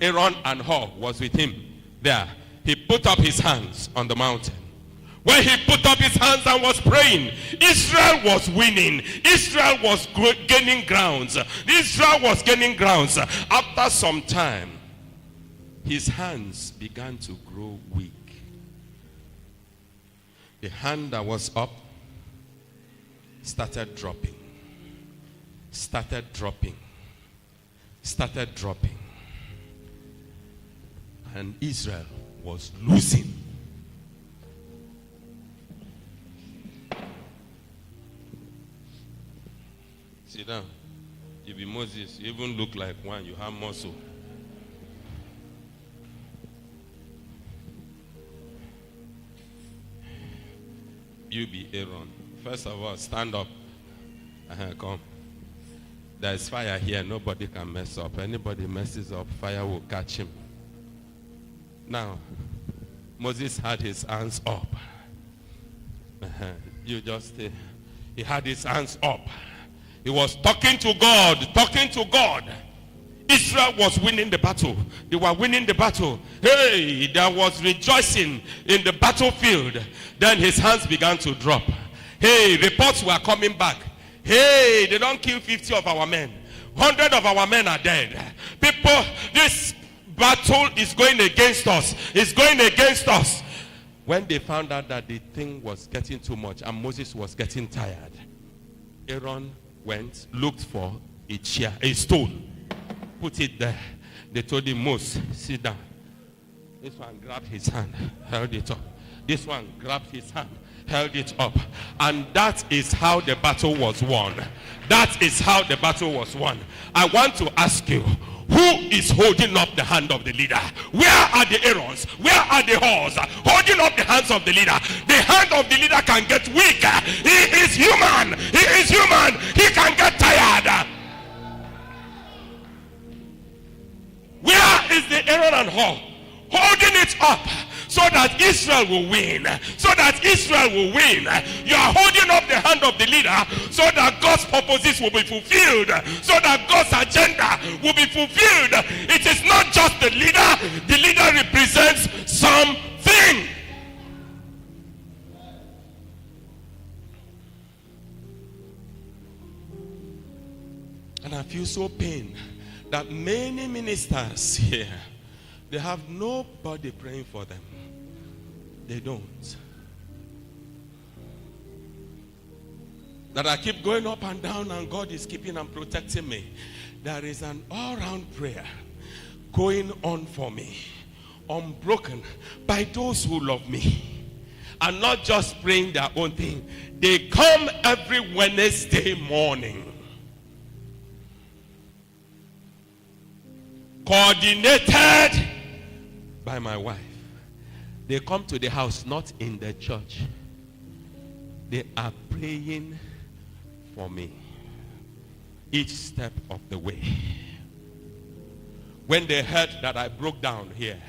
Aaron and Hur was with him there. He put up his hands on the mountain. When he put up his hands and was praying, Israel was winning. Israel was gaining grounds. Israel was gaining grounds. After some time, his hands began to grow weak. The hand that was up started dropping. Started dropping. Started dropping. And Israel was losing. Sit down. You be Moses. You even look like one. You have muscle. You be Aaron. First of all, stand up. Come. There is fire here. Nobody can mess up. Anybody messes up, fire will catch him. Now, Moses had his hands up. You just stay. He had his hands up. He was talking to God, talking to God. Israel was winning the battle. They were winning the battle. Hey, there was rejoicing in the battlefield. Then his hands began to drop. Hey, reports were coming back. Hey, they don't kill 50 of our men. 100 of our men are dead. People, this battle is going against us. It's going against us. When they found out that the thing was getting too much and Moses was getting tired, Aaron went, looked for a chair, a stone, put it there. They told him, Moses, sit down. This one grabbed his hand, held it up. This one grabbed his hand, held it up. And that is how the battle was won. That is how the battle was won. I want to ask you, who is holding up the hand of the leader? Where are the Aarons? Where are the Hurs? Holding up the hands of the leader. The hand of the leader can get weak. He is human. He is human. He can get tired. Where is the Aaron and Hur? Holding it up so that Israel will win. So that Israel will win. You are holding up the hand of the leader so that God's purposes will be fulfilled. So that God's agenda will be fulfilled. It is not just the leader. The leader represents something. And I feel so pain that many ministers here, they have nobody praying for them. They don't. That I keep going up and down and God is keeping and protecting me. There is an all-round prayer going on for me, unbroken, by those who love me. And not just praying their own thing. They come every Wednesday morning. Coordinated by my wife. They come to the house, not in the church. They are praying for me each step of the way. When they heard that I broke down here,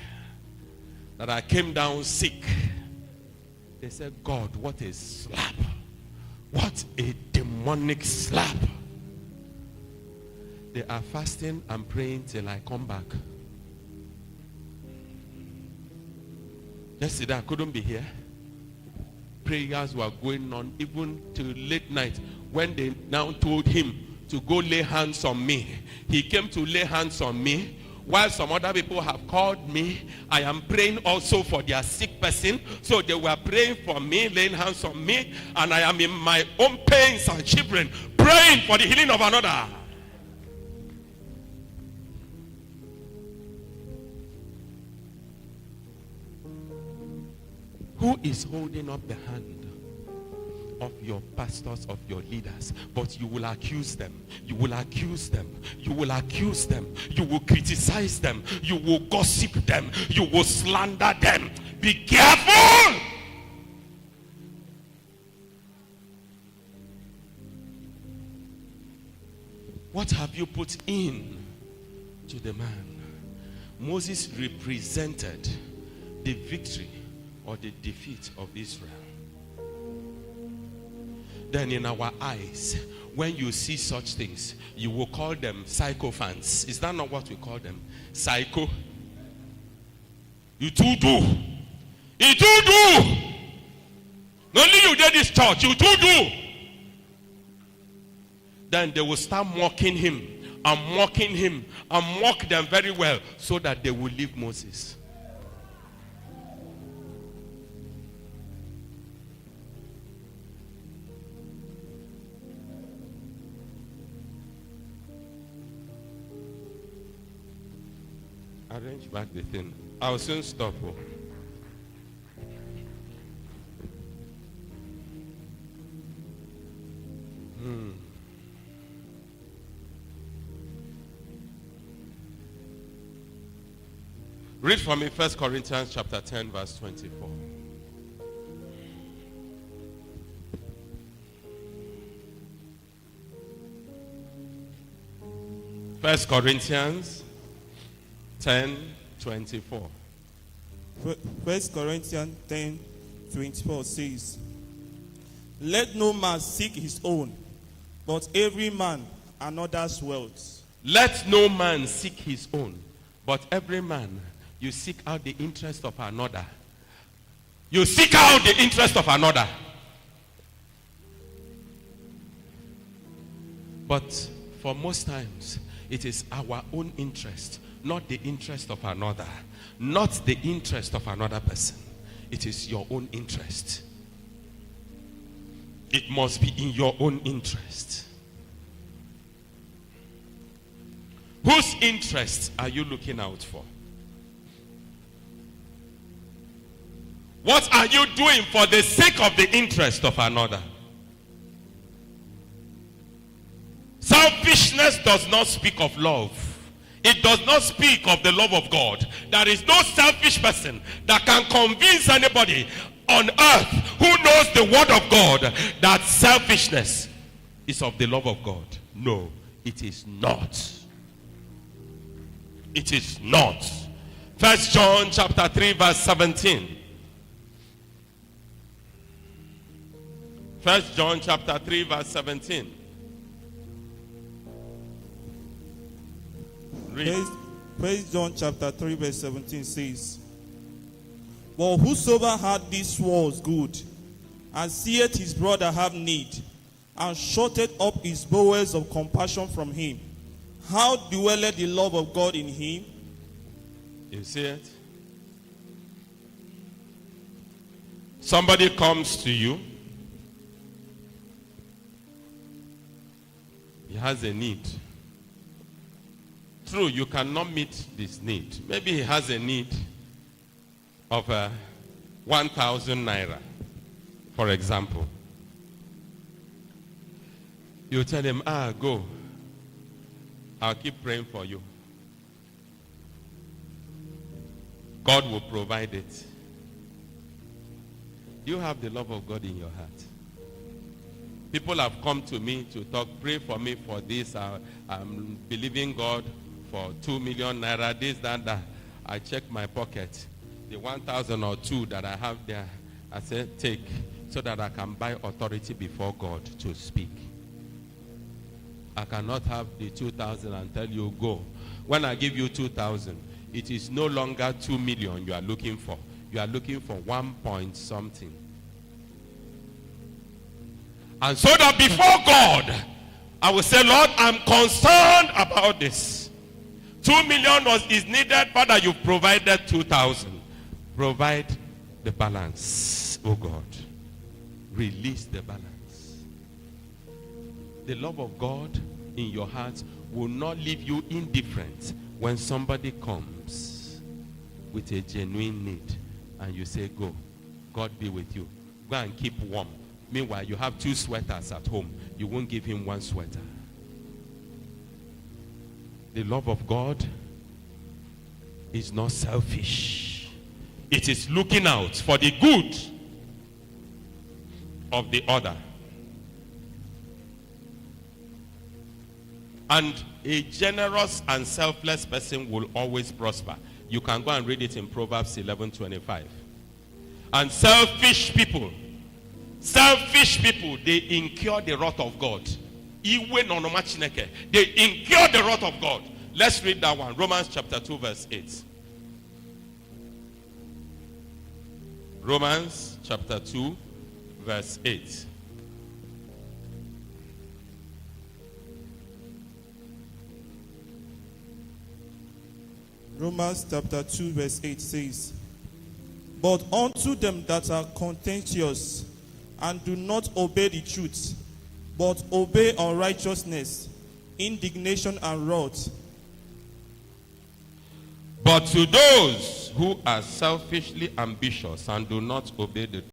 that I came down sick, they said, God, what a slap. What a demonic slap. They are fasting and praying till I come back. Yesterday I couldn't be here. Prayers were going on even till late night. When they now told him to go lay hands on me, he came to lay hands on me. While some other people have called me, I am praying also for their sick person. So they were praying for me, laying hands on me, and I am in my own pains and shivering, praying for the healing of another. Who is holding up the hand of your pastors, of your leaders? But you will accuse them. You will accuse them. You will accuse them. You will criticize them. You will gossip them. You will slander them. Be careful! What have you put in to the man? Moses represented the victory or the defeat of Israel. Then in our eyes, when you see such things, you will call them sycophants. Is that not what we call them? Psycho. You too do. You too do. Not only you did this church, you too do. Then they will start mocking him and mocking him and mock them very well so that they will leave Moses. Arrange back the thing. I'll soon stop. Oh. Read for me 1 Corinthians chapter 10 verse 24. First Corinthians 10:24. 1 Corinthians 10:24 says, let no man seek his own, but every man another's wealth. Let no man seek his own, but every man, you seek out the interest of another. You seek out the interest of another. But for most times, it is our own interest, not the interest of another, not the interest of another person. It is your own interest. It must be in your own interest. Whose interests are you looking out for? What are you doing for the sake of the interest of another? Selfishness does not speak of love. It does not speak of the love of God. There is no selfish person that can convince anybody on earth who knows the word of God that selfishness is of the love of God. No, it is not. It is not. 1 John chapter 3 verse 17. 1 John chapter 3 verse 17. Read. 1 John chapter 3 verse 17 says, but whosoever had these words good, and seeth his brother have need, and shutteth up his bowels of compassion from him, how dwelleth the love of God in him? You see it? Somebody comes to you. He has a need. True, you cannot meet this need. Maybe he has a need of 1,000 naira, for example. You tell him, go. I'll keep praying for you. God will provide it. You have the love of God in your heart. People have come to me to talk, pray for me for this. I'm believing God for 2 million naira, this, that. I check my pocket. The 1,000 or 2 that I have there, I said, take, so that I can buy authority before God to speak. I cannot have the 2,000 and tell you, go. When I give you 2,000, it is no longer 2 million you are looking for. You are looking for 1 point something. And so that before God, I will say, Lord, I'm concerned about this. 2 million is needed, Father, you've provided 2,000. Provide the balance, oh God. Release the balance. The love of God in your heart will not leave you indifferent when somebody comes with a genuine need and you say, go. God be with you. Go and keep warm. Meanwhile, you have 2 sweaters at home. You won't give him 1 sweater. The love of God is not selfish. It is looking out for the good of the other. And a generous and selfless person will always prosper. You can go and read it in Proverbs 11:25. And selfish people, they incur the wrath of God. They incur the wrath of God. Let's read that one. Romans chapter 2 verse 8. Romans chapter 2, verse 8. Romans chapter 2, verse 8 says, "But unto them that are contentious and do not obey the truth, but obey unrighteousness, indignation and wrath." But to those who are selfishly ambitious and do not obey the